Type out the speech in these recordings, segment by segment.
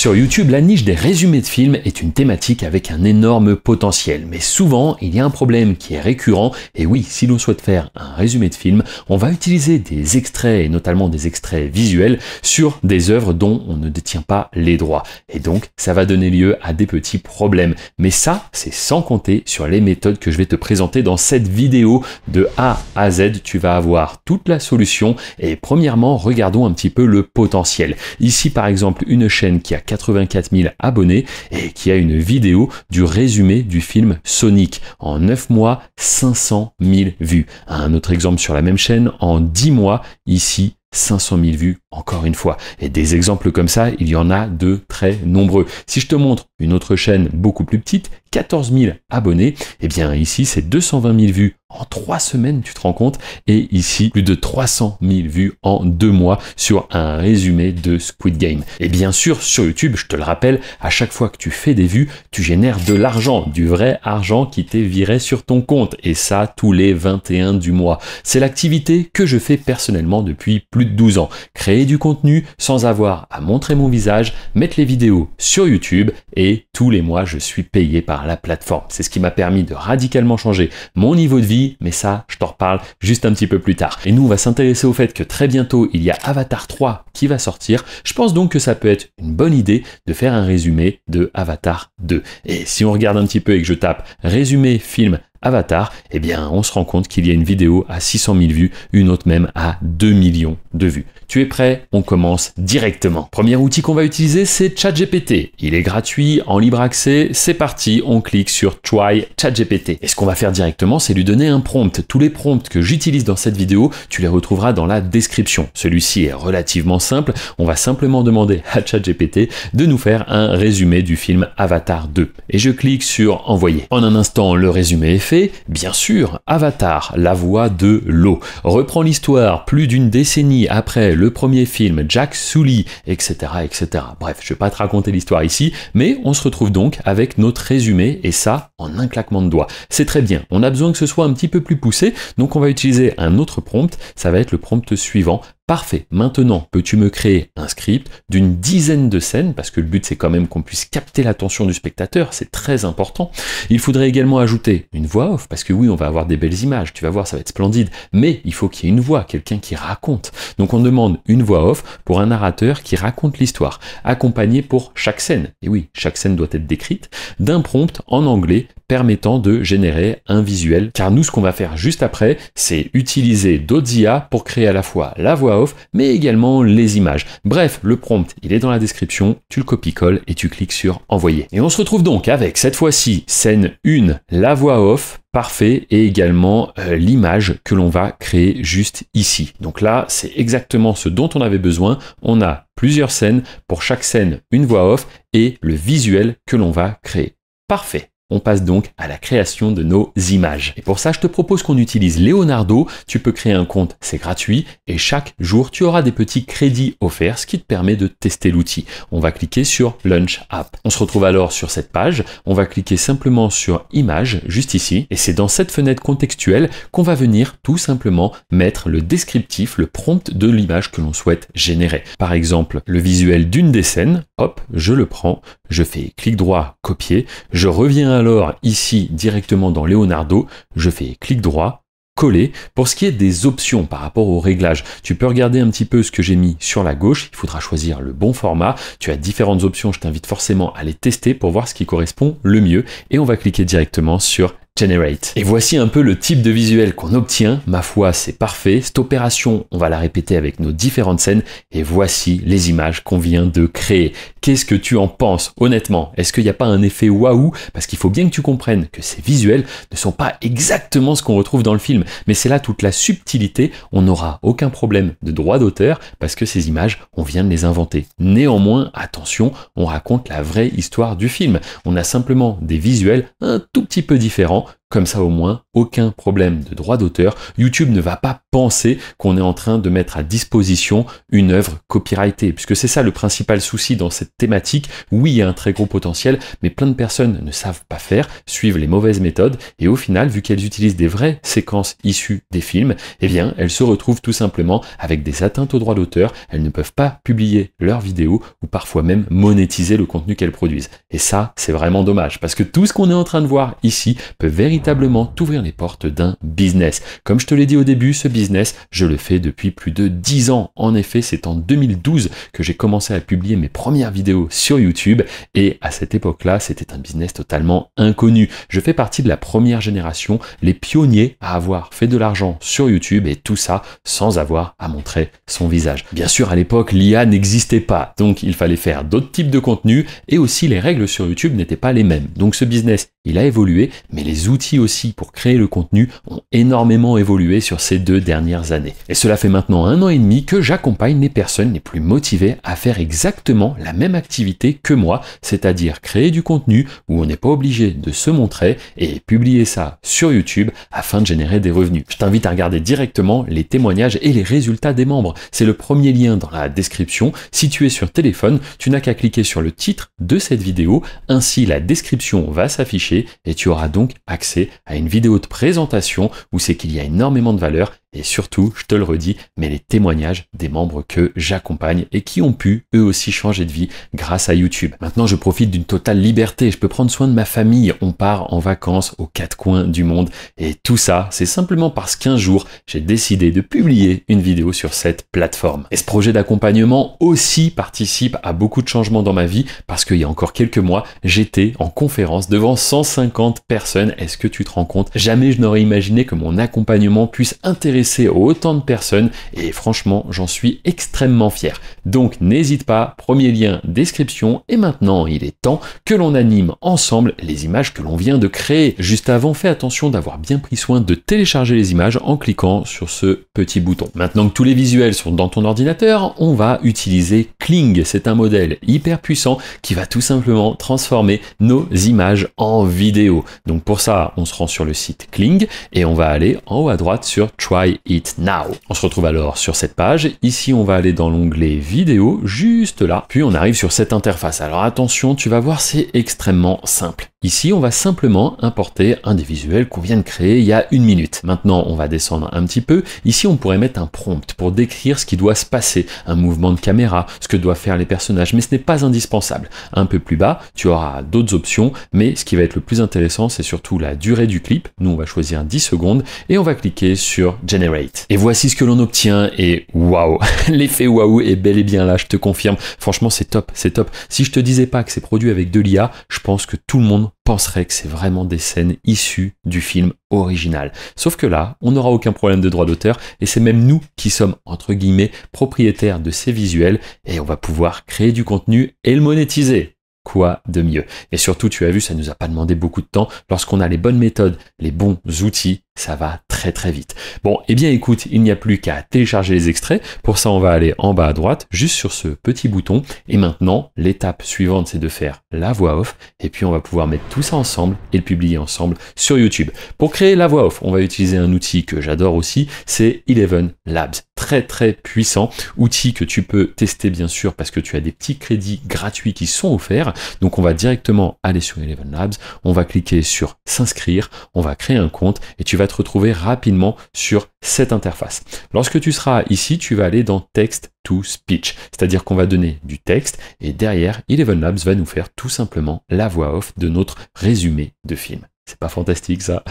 Sur YouTube, la niche des résumés de films est une thématique avec un énorme potentiel, mais souvent il y a un problème qui est récurrent, et oui, si l'on souhaite faire un résumé de film, on va utiliser des extraits, et notamment des extraits visuels, sur des œuvres dont on ne détient pas les droits, et donc ça va donner lieu à des petits problèmes. Mais ça, c'est sans compter sur les méthodes que je vais te présenter dans cette vidéo. De A à Z, tu vas avoir toute la solution, et premièrement, regardons un petit peu le potentiel. Ici par exemple, une chaîne qui a 84 000 abonnés et qui a une vidéo du résumé du film Sonic. En 9 mois, 500 000 vues. Un autre exemple sur la même chaîne, en 10 mois, ici, 500 000 vues, encore une fois. Et des exemples comme ça, il y en a de très nombreux. Si je te montre une autre chaîne beaucoup plus petite, 14 000 abonnés, eh bien ici, c'est 220 000 vues en 3 semaines, tu te rends compte, et ici, plus de 300 000 vues en 2 mois sur un résumé de Squid Game. Et bien sûr, sur YouTube, je te le rappelle, à chaque fois que tu fais des vues, tu génères de l'argent, du vrai argent qui t'est viré sur ton compte, et ça, tous les 21 du mois. C'est l'activité que je fais personnellement depuis plus de 12 ans. Créer du contenu sans avoir à montrer mon visage, mettre les vidéos sur YouTube, et tous les mois, je suis payé par la plateforme. C'est ce qui m'a permis de radicalement changer mon niveau de vie, mais ça, je t'en reparle juste un petit peu plus tard. Et nous, on va s'intéresser au fait que très bientôt, il y a Avatar 3 qui va sortir. Je pense donc que ça peut être une bonne idée de faire un résumé de Avatar 2. Et si on regarde un petit peu et que je tape résumé film Avatar, eh bien, on se rend compte qu'il y a une vidéo à 600 000 vues, une autre même à 2 millions de vues. Tu es prêt? On commence directement. Premier outil qu'on va utiliser, c'est ChatGPT. Il est gratuit, en libre accès. C'est parti, on clique sur Try ChatGPT. Et ce qu'on va faire directement, c'est lui donner un prompt. Tous les prompts que j'utilise dans cette vidéo, tu les retrouveras dans la description. Celui-ci est relativement simple. On va simplement demander à ChatGPT de nous faire un résumé du film Avatar 2. Et je clique sur Envoyer. En un instant, le résumé est fait. Bien sûr, Avatar, la voix de l'eau, reprend l'histoire plus d'une décennie après le premier film, Jack Sully, etc., etc. Bref, je vais pas te raconter l'histoire ici, mais on se retrouve donc avec notre résumé, et ça, en un claquement de doigts. C'est très bien, on a besoin que ce soit un petit peu plus poussé, donc on va utiliser un autre prompt, ça va être le prompt suivant. Parfait. Maintenant, peux-tu me créer un script d'une dizaine de scènes, parce que le but c'est quand même qu'on puisse capter l'attention du spectateur, c'est très important. Il faudrait également ajouter une voix off, parce que oui, on va avoir des belles images, tu vas voir, ça va être splendide, mais il faut qu'il y ait une voix, quelqu'un qui raconte. Donc on demande une voix off pour un narrateur qui raconte l'histoire, accompagné pour chaque scène, et oui, chaque scène doit être décrite, d'un prompt en anglais permettant de générer un visuel, car nous, ce qu'on va faire juste après, c'est utiliser d'autres IA pour créer à la fois la voix off, mais également les images. Bref, le prompt, il est dans la description, tu le copies-colles et tu cliques sur Envoyer. Et on se retrouve donc avec, cette fois-ci, scène 1, la voix off, parfait, et également l'image que l'on va créer juste ici. Donc là, c'est exactement ce dont on avait besoin. On a plusieurs scènes, pour chaque scène, une voix off, et le visuel que l'on va créer. Parfait. On passe donc à la création de nos images. Et pour ça, je te propose qu'on utilise Leonardo. Tu peux créer un compte, c'est gratuit. Et chaque jour, tu auras des petits crédits offerts, ce qui te permet de tester l'outil. On va cliquer sur Launch App. On se retrouve alors sur cette page. On va cliquer simplement sur Images, juste ici. Et c'est dans cette fenêtre contextuelle qu'on va venir tout simplement mettre le descriptif, le prompt de l'image que l'on souhaite générer. Par exemple, le visuel d'une des scènes. Hop, je le prends. Je fais clic droit, copier. Je reviens alors ici directement dans Leonardo, je fais clic droit, coller. Pour ce qui est des options par rapport au réglage, tu peux regarder un petit peu ce que j'ai mis sur la gauche, il faudra choisir le bon format, tu as différentes options, je t'invite forcément à les tester pour voir ce qui correspond le mieux, et on va cliquer directement sur Generate. Et voici un peu le type de visuel qu'on obtient. Ma foi, c'est parfait. Cette opération, on va la répéter avec nos différentes scènes. Et voici les images qu'on vient de créer. Qu'est-ce que tu en penses, honnêtement? Est-ce qu'il n'y a pas un effet waouh? Parce qu'il faut bien que tu comprennes que ces visuels ne sont pas exactement ce qu'on retrouve dans le film. Mais c'est là toute la subtilité. On n'aura aucun problème de droit d'auteur parce que ces images, on vient de les inventer. Néanmoins, attention, on raconte la vraie histoire du film. On a simplement des visuels un tout petit peu différents. Comme ça, au moins, aucun problème de droit d'auteur, YouTube ne va pas penser qu'on est en train de mettre à disposition une œuvre copyrightée, puisque c'est ça le principal souci dans cette thématique. Oui, il y a un très gros potentiel, mais plein de personnes ne savent pas faire, suivent les mauvaises méthodes, et au final, vu qu'elles utilisent des vraies séquences issues des films, eh bien, elles se retrouvent tout simplement avec des atteintes au droit d'auteur, elles ne peuvent pas publier leurs vidéos, ou parfois même monétiser le contenu qu'elles produisent. Et ça, c'est vraiment dommage, parce que tout ce qu'on est en train de voir ici peut véritablement t'ouvrir les portes d'un business. Comme je te l'ai dit au début, ce business, je le fais depuis plus de 10 ans. En effet, c'est en 2012 que j'ai commencé à publier mes premières vidéos sur YouTube, et à cette époque-là, c'était un business totalement inconnu. Je fais partie de la première génération, les pionniers à avoir fait de l'argent sur YouTube, et tout ça sans avoir à montrer son visage. Bien sûr, à l'époque, l'IA n'existait pas, donc il fallait faire d'autres types de contenus, et aussi les règles sur YouTube n'étaient pas les mêmes. Donc ce business, il a évolué, mais les outils aussi pour créer le contenu ont énormément évolué sur ces 2 dernières années. Et cela fait maintenant 1 an et demi que j'accompagne les personnes les plus motivées à faire exactement la même activité que moi, c'est-à-dire créer du contenu où on n'est pas obligé de se montrer et publier ça sur YouTube afin de générer des revenus. Je t'invite à regarder directement les témoignages et les résultats des membres. C'est le premier lien dans la description. Si tu es sur téléphone, tu n'as qu'à cliquer sur le titre de cette vidéo, ainsi la description va s'afficher et tu auras donc accès à une vidéo de présentation où c'est qu'il y a énormément de valeur. Et surtout, je te le redis, mais les témoignages des membres que j'accompagne et qui ont pu eux aussi changer de vie grâce à YouTube. Maintenant, je profite d'une totale liberté, je peux prendre soin de ma famille, on part en vacances aux 4 coins du monde. Et tout ça, c'est simplement parce qu'un jour, j'ai décidé de publier une vidéo sur cette plateforme. Et ce projet d'accompagnement aussi participe à beaucoup de changements dans ma vie parce qu'il y a encore quelques mois, j'étais en conférence devant 150 personnes. Est-ce que tu te rends compte? Jamais je n'aurais imaginé que mon accompagnement puisse intéresser autant de personnes et franchement j'en suis extrêmement fier. Donc n'hésite pas, premier lien description, et maintenant il est temps que l'on anime ensemble les images que l'on vient de créer. Juste avant, fais attention d'avoir bien pris soin de télécharger les images en cliquant sur ce petit bouton. Maintenant que tous les visuels sont dans ton ordinateur, on va utiliser Kling. C'est un modèle hyper puissant qui va tout simplement transformer nos images en vidéo. Donc pour ça, on se rend sur le site Kling et on va aller en haut à droite sur Try It Now. On se retrouve alors sur cette page. Ici, on va aller dans l'onglet vidéo, juste là. Puis on arrive sur cette interface. Alors attention, tu vas voir, c'est extrêmement simple. Ici, on va simplement importer un des visuels qu'on vient de créer il y a 1 minute. Maintenant, on va descendre un petit peu. Ici, on pourrait mettre un prompt pour décrire ce qui doit se passer, un mouvement de caméra, ce que doivent faire les personnages, mais ce n'est pas indispensable. Un peu plus bas, tu auras d'autres options, mais ce qui va être le plus intéressant, c'est surtout la durée du clip. Nous, on va choisir 10 secondes et on va cliquer sur Generate. Et voici ce que l'on obtient et waouh, l'effet waouh est bel et bien là, je te confirme. Franchement, c'est top, c'est top. Si je te disais pas que c'est produit avec de l'IA, je pense que tout le monde penserait que c'est vraiment des scènes issues du film original. Sauf que là, on n'aura aucun problème de droit d'auteur et c'est même nous qui sommes, entre guillemets, propriétaires de ces visuels et on va pouvoir créer du contenu et le monétiser. Quoi de mieux? Et surtout, tu as vu, ça nous a pas demandé beaucoup de temps. Lorsqu'on a les bonnes méthodes, les bons outils, ça va très très vite. Bon, eh bien écoute, il n'y a plus qu'à télécharger les extraits. Pour ça, on va aller en bas à droite, juste sur ce petit bouton. Et maintenant, l'étape suivante, c'est de faire la voix off. Et puis, on va pouvoir mettre tout ça ensemble et le publier ensemble sur YouTube. Pour créer la voix off, on va utiliser un outil que j'adore aussi, c'est Eleven Labs. Très très puissant, outil que tu peux tester bien sûr parce que tu as des petits crédits gratuits qui sont offerts. Donc on va directement aller sur Eleven Labs, on va cliquer sur s'inscrire, on va créer un compte et tu vas te retrouver rapidement sur cette interface. Lorsque tu seras ici, tu vas aller dans Text to Speech, c'est-à-dire qu'on va donner du texte et derrière, Eleven Labs va nous faire tout simplement la voix off de notre résumé de film. C'est pas fantastique ça?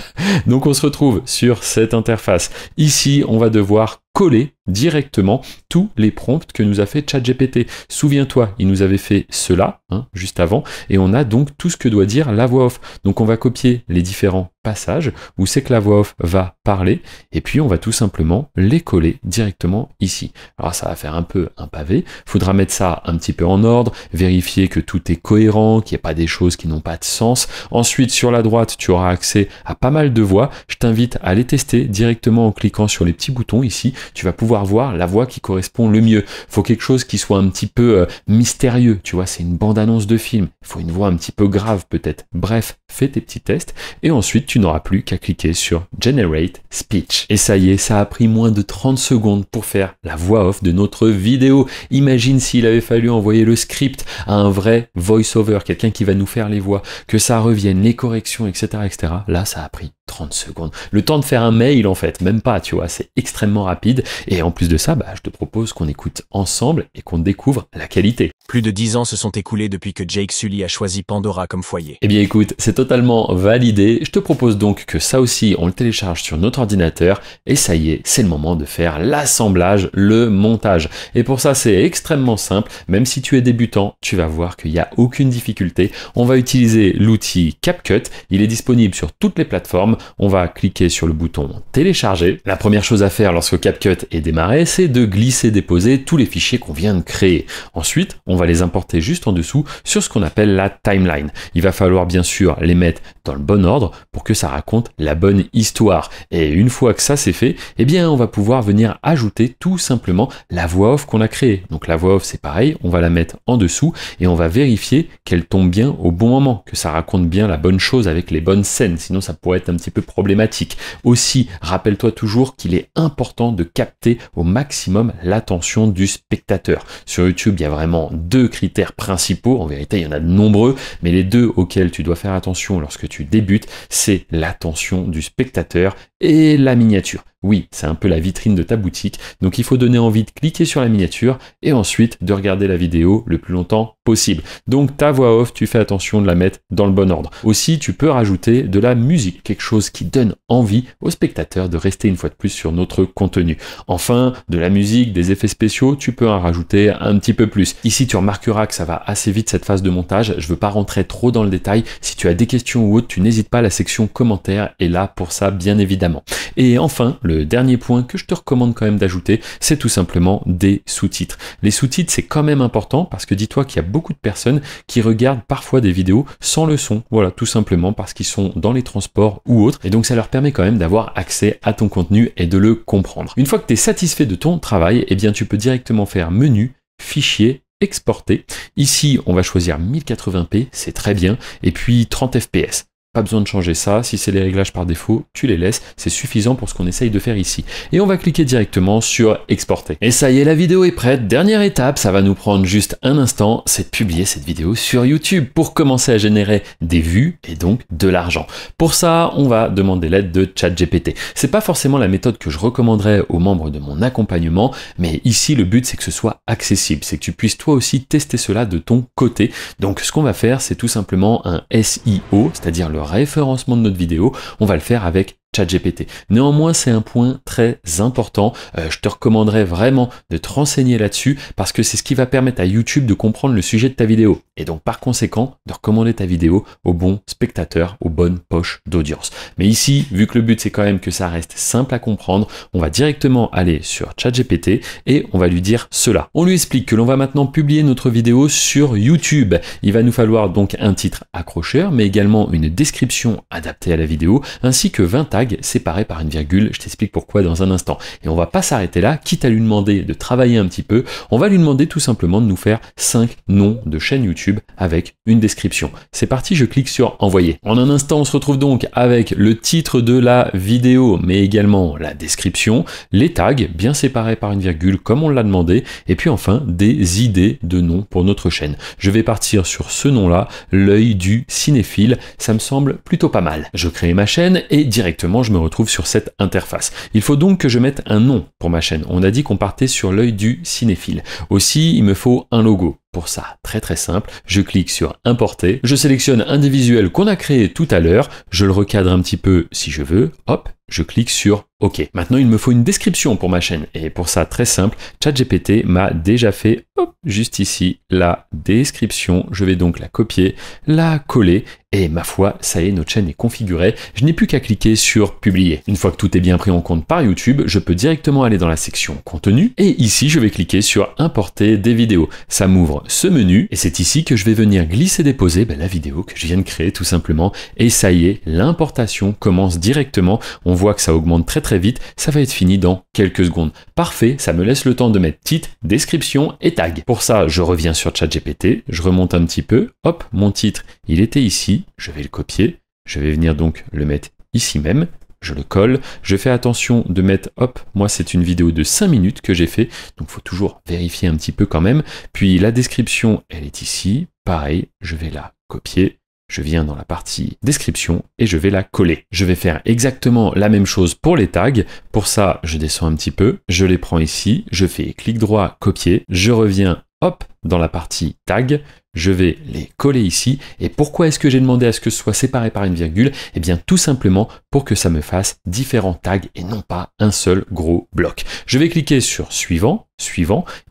Donc on se retrouve sur cette interface. Ici, on va devoir coller directement tous les prompts que nous a fait ChatGPT. Souviens-toi, il nous avait fait cela, juste avant, et on a donc tout ce que doit dire la voix off. Donc on va copier les différents passages où c'est que la voix off va parler, et puis on va tout simplement les coller directement ici. Alors ça va faire un peu un pavé, faudra mettre ça un petit peu en ordre, vérifier que tout est cohérent, qu'il n'y ait pas des choses qui n'ont pas de sens. Ensuite, sur la droite, tu auras accès à pas mal de voix. Je t'invite à les tester directement en cliquant sur les petits boutons ici. tu vas pouvoir voir la voix qui correspond le mieux. Faut quelque chose qui soit un petit peu mystérieux, tu vois, c'est une bande-annonce de film. Il faut une voix un petit peu grave peut-être. Bref, fais tes petits tests et ensuite tu n'auras plus qu'à cliquer sur Generate Speech. Et ça y est, ça a pris moins de 30 secondes pour faire la voix off de notre vidéo. Imagine s'il avait fallu envoyer le script à un vrai voice-over, quelqu'un qui va nous faire les voix, que ça revienne, les corrections, etc., etc. Là, ça a pris 30 secondes. Le temps de faire un mail, en fait, même pas, tu vois, c'est extrêmement rapide. Et en plus de ça, je te propose qu'on écoute ensemble et qu'on découvre la qualité. Plus de 10 ans se sont écoulés depuis que Jake Sully a choisi Pandora comme foyer. Eh bien écoute, c'est totalement validé. Je te propose donc que ça aussi, on le télécharge sur notre ordinateur. Et ça y est, c'est le moment de faire l'assemblage, le montage. Et pour ça, c'est extrêmement simple. Même si tu es débutant, tu vas voir qu'il n'y a aucune difficulté. On va utiliser l'outil CapCut. Il est disponible sur toutes les plateformes. On va cliquer sur le bouton télécharger. La première chose à faire lorsque CapCut est démarré, c'est de glisser-déposer tous les fichiers qu'on vient de créer. Ensuite, on va les importer juste en dessous sur ce qu'on appelle la timeline. Il va falloir bien sûr les mettre dans le bon ordre pour que ça raconte la bonne histoire. Et une fois que ça c'est fait, eh bien on va pouvoir venir ajouter tout simplement la voix off qu'on a créée. Donc la voix off c'est pareil, on va la mettre en dessous et on va vérifier qu'elle tombe bien au bon moment, que ça raconte bien la bonne chose avec les bonnes scènes, sinon ça pourrait être un petit peu problématique. Aussi, rappelle-toi toujours qu'il est important de capter au maximum l'attention du spectateur. Sur YouTube, il y a vraiment deux critères principaux, en vérité il y en a de nombreux, mais les deux auxquels tu dois faire attention lorsque tu débutes, c'est l'attention du spectateur et la miniature. Oui, c'est un peu la vitrine de ta boutique, donc il faut donner envie de cliquer sur la miniature et ensuite de regarder la vidéo le plus longtemps possible. Donc ta voix off, tu fais attention de la mettre dans le bon ordre. Aussi, tu peux rajouter de la musique, quelque chose qui donne envie aux spectateurs de rester une fois de plus sur notre contenu. Enfin, de la musique, des effets spéciaux, tu peux en rajouter un petit peu plus. Ici, tu remarqueras que ça va assez vite cette phase de montage. Je veux pas rentrer trop dans le détail. Si tu as des questions ou autres, tu n'hésites pas, la section commentaires est là pour ça, bien évidemment. Et enfin, le dernier point que je te recommande quand même d'ajouter, c'est tout simplement des sous-titres. Les sous-titres, c'est quand même important parce que dis-toi qu'il y a beaucoup de personnes qui regardent parfois des vidéos sans le son. Voilà, tout simplement parce qu'ils sont dans les transports ou autres. Et donc, ça leur permet quand même d'avoir accès à ton contenu et de le comprendre. Une fois que tu es satisfait de ton travail, eh bien, tu peux directement faire menu, fichier, exporter. Ici, on va choisir 1080p, c'est très bien. Et puis 30 fps. Pas besoin de changer ça, si c'est les réglages par défaut, tu les laisses, c'est suffisant pour ce qu'on essaye de faire ici. Et on va cliquer directement sur exporter. Et ça y est, la vidéo est prête. Dernière étape, ça va nous prendre juste un instant, c'est de publier cette vidéo sur YouTube pour commencer à générer des vues et donc de l'argent. Pour ça, on va demander l'aide de ChatGPT. C'est pas forcément la méthode que je recommanderais aux membres de mon accompagnement, mais ici, le but, c'est que ce soit accessible, c'est que tu puisses toi aussi tester cela de ton côté. Donc, ce qu'on va faire, c'est tout simplement un SEO, c'est-à-dire le référencement de notre vidéo, on va le faire avec ChatGPT. Néanmoins, c'est un point très important. Je te recommanderais vraiment de te renseigner là-dessus parce que c'est ce qui va permettre à YouTube de comprendre le sujet de ta vidéo et donc par conséquent de recommander ta vidéo aux bons spectateurs, aux bonnes poches d'audience. Mais ici, vu que le but c'est quand même que ça reste simple à comprendre, on va directement aller sur ChatGPT et on va lui dire cela. On lui explique que l'on va maintenant publier notre vidéo sur YouTube. Il va nous falloir donc un titre accrocheur, mais également une description adaptée à la vidéo, ainsi que 20 tags séparés par une virgule. Je t'explique pourquoi dans un instant. Et on va pas s'arrêter là, quitte à lui demander de travailler un petit peu, on va lui demander tout simplement de nous faire 5 noms de chaînes YouTube avec une description. C'est parti, je clique sur envoyer. En un instant, on se retrouve donc avec le titre de la vidéo, mais également la description, les tags bien séparés par une virgule comme on l'a demandé, et puis enfin des idées de noms pour notre chaîne. Je vais partir sur ce nom-là, l'œil du cinéphile, ça me semble plutôt pas mal. Je crée ma chaîne et directement je me retrouve sur cette interface. Il faut donc que je mette un nom pour ma chaîne. On a dit qu'on partait sur l'œil du cinéphile. Aussi, il me faut un logo. Pour ça, très simple, je clique sur importer, je sélectionne un des visuels qu'on a créé tout à l'heure, je le recadre un petit peu si je veux, hop, je clique sur OK. Maintenant, il me faut une description pour ma chaîne. Et pour ça, très simple, ChatGPT m'a déjà fait, hop, juste ici, la description. Je vais donc la copier, la coller. Et ma foi, ça y est, notre chaîne est configurée. Je n'ai plus qu'à cliquer sur publier. Une fois que tout est bien pris en compte par YouTube, je peux directement aller dans la section contenu. Et ici, je vais cliquer sur importer des vidéos. Ça m'ouvre ce menu. Et c'est ici que je vais venir glisser-déposer la vidéo que je viens de créer tout simplement. Et ça y est, l'importation commence directement. On voit que ça augmente très vite, ça va être fini dans quelques secondes. Parfait, ça me laisse le temps de mettre titre, description et tag. Pour ça, je reviens sur ChatGPT, je remonte un petit peu, hop, mon titre, il était ici, je vais le copier, je vais venir donc le mettre ici même, je le colle, je fais attention de mettre, hop, moi c'est une vidéo de 5 minutes que j'ai fait, donc il faut toujours vérifier un petit peu quand même, puis la description, elle est ici, pareil, je vais la copier, je viens dans la partie description et je vais la coller. Je vais faire exactement la même chose pour les tags. Pour ça, je descends un petit peu, je les prends ici, je fais clic droit, copier, je reviens, hop, dans la partie tag, je vais les coller ici. Et pourquoi est-ce que j'ai demandé à ce que ce soit séparé par une virgule? Eh bien, tout simplement pour que ça me fasse différents tags et non pas un seul gros bloc. Je vais cliquer sur suivant.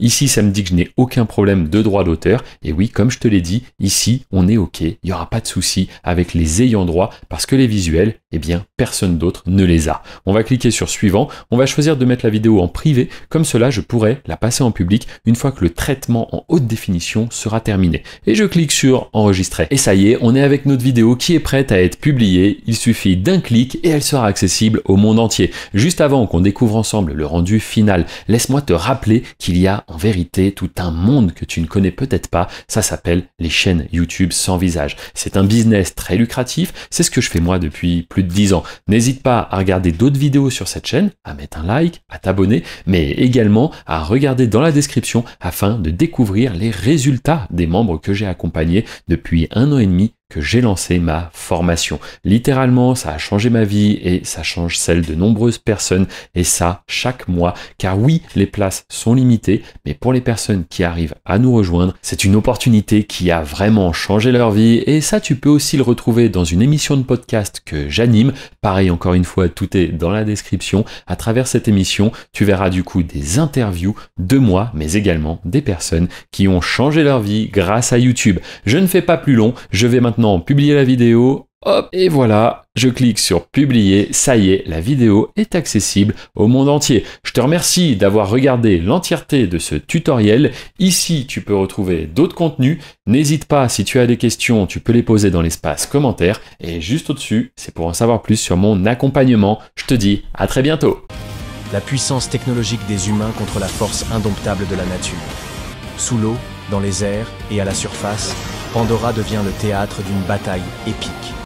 Ici, ça me dit que je n'ai aucun problème de droit d'auteur. Et oui, comme je te l'ai dit, ici, on est OK. Il n'y aura pas de souci avec les ayants droit parce que les visuels, eh bien, personne d'autre ne les a. On va cliquer sur suivant. On va choisir de mettre la vidéo en privé. Comme cela, je pourrai la passer en public une fois que le traitement en haute définition sera terminé. Et je clique sur enregistrer. Et ça y est, on est avec notre vidéo qui est prête à être publiée. Il suffit d'un clic et elle sera accessible au monde entier. Juste avant qu'on découvre ensemble le rendu final, laisse-moi te rappeler qu'il y a en vérité tout un monde que tu ne connais peut-être pas. Ça s'appelle les chaînes YouTube sans visage. C'est un business très lucratif. C'est ce que je fais moi depuis plus de 10 ans. N'hésite pas à regarder d'autres vidéos sur cette chaîne, à mettre un like, à t'abonner, mais également à regarder dans la description afin de découvrir les résultats des membres que j'ai accompagnés depuis 1 an et demi que j'ai lancé ma formation. Littéralement, ça a changé ma vie et ça change celle de nombreuses personnes et ça chaque mois. Car oui, les places sont limitées, mais pour les personnes qui arrivent à nous rejoindre, c'est une opportunité qui a vraiment changé leur vie et ça, tu peux aussi le retrouver dans une émission de podcast que j'anime. Pareil, encore une fois, tout est dans la description. À travers cette émission, tu verras du coup des interviews de moi, mais également des personnes qui ont changé leur vie grâce à YouTube. Je ne fais pas plus long, je vais maintenant publier la vidéo, hop, et voilà, je clique sur publier, ça y est, la vidéo est accessible au monde entier. Je te remercie d'avoir regardé l'entièreté de ce tutoriel. Ici, tu peux retrouver d'autres contenus. N'hésite pas, si tu as des questions, tu peux les poser dans l'espace commentaire. Et juste au-dessus, c'est pour en savoir plus sur mon accompagnement. Je te dis à très bientôt. La puissance technologique des humains contre la force indomptable de la nature. Sous l'eau, dans les airs et à la surface, Pandora devient le théâtre d'une bataille épique.